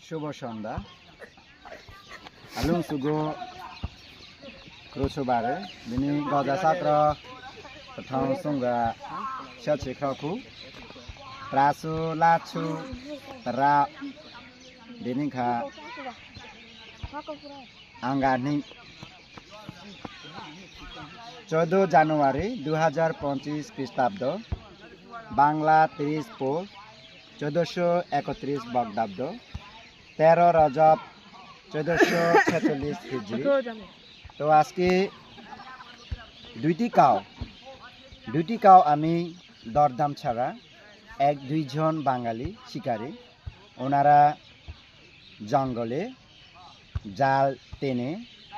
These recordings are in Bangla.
শুভ সন্ধ্যা alung sugo krosobare bini goja satra thong sunga shachi khakhu rasu lachu ra bini kha angani 14 জানুয়ারি 2025 খ্রিস্টাব্দ বাংলা 30 পৌষ 1431 বঙ্গাব্দ 13 রজব 1446 হিজরি। তো আজকে দুইটি কাও আমি দরদাম ছাড়া এক দুইজন বাঙালি শিকারী ওনারা জঙ্গলে জাল টেনে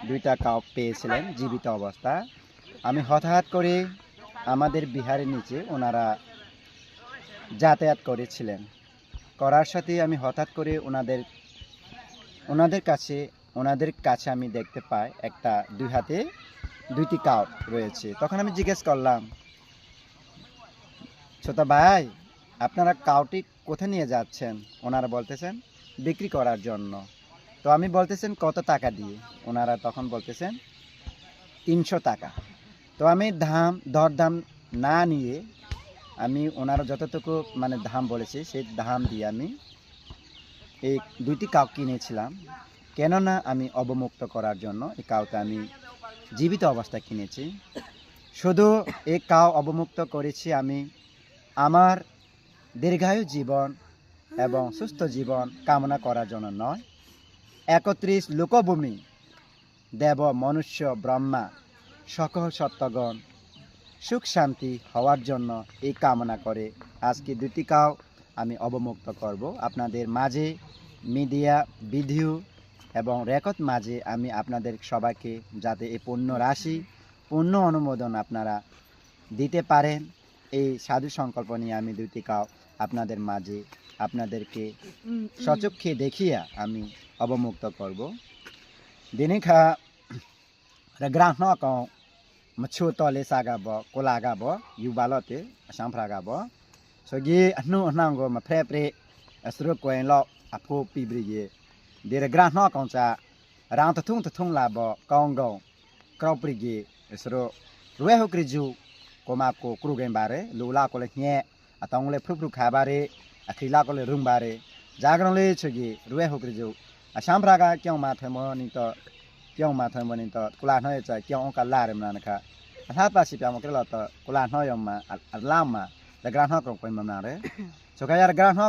দুইটা কাও পেয়েছিলেন জীবিত অবস্থা। আমি হঠাৎ করে আমাদের বিহারের নিচে ওনারা যাতায়াত করেছিলেন, করার সাথে আমি হঠাৎ করে ওনাদের কাছে আমি দেখতে পাই একটা দুই হাতে দুইটি কাও রয়েছে। তখন আমি জিজ্ঞেস করলাম, ছোট ভাই আপনারা কাউটি কোথায় নিয়ে যাচ্ছেন? ওনারা বলতেছেন বিক্রি করার জন্য। তো আমি বলতেছেন কত টাকা দিয়ে? ওনারা তখন বলতেছেন 300 টাকা। তো আমি দরদাম না নিয়ে আমি ওনারা যতটুকু মানে দাম বলেছে সেই দাম দিয়ে আমি এই দুইটি কাউ কিনেছিলাম। কেননা আমি অবমুক্ত করার জন্য এই কাউটা আমি জীবিত অবস্থায় কিনেছি। শুধু এই কাউ অবমুক্ত করেছি আমি আমার দীর্ঘায়ু জীবন এবং সুস্থ জীবন কামনা করার জন্য নয়, 31 লোকভূমি দেব মনুষ্য ব্রহ্মা সকল সত্যগণ সুখ শান্তি হওয়ার জন্য এই কামনা করে আজকে দুটি কাও আমি অবমুক্ত করব। আপনাদের মাঝে মিডিয়া ভিডিও এবং রেকর্ড মাঝে আমি আপনাদের সবাইকে যাতে এই পূর্ণ রাশি পূর্ণ অনুমোদন আপনারা দিতে পারেন এই সাধু সংকল্প নিয়ে আমি দুটি কাও আপনাদের মাঝে আপনাদেরকে সচক্ষে দেখিয়া আমি অবমুক্ত করব। দিনেখা গ্রাহ কও মছু তলে সাগাব কোলাগাব ইউবালতে সামফ্রাগাব সগি আনু নাঙ্গো মফ্রে প্রে আসরো কোয়েন ল আপো পিব্রিয়ে দেরে গ্রাহ কংচা রাং তথুং লাব কংগং ক্রপ্রিগে আসরো রুয়ে হক্রিজু কোমাকো ক্রুগেন বারে লুলা কোলে হে আতংলে ফ্রুফ্রু খাবারে আখিলা কোলে রুং বারে জাগ্রংলে ছগি রুয়ে হক্রিজু সামফ্রাगा क्यों माथमनि त कुला नय च क्यों का लारे मनखा था पासी प्याम के ल त कुला नय मा लामा द ग्राह को कोइ मना रे so kaya grah no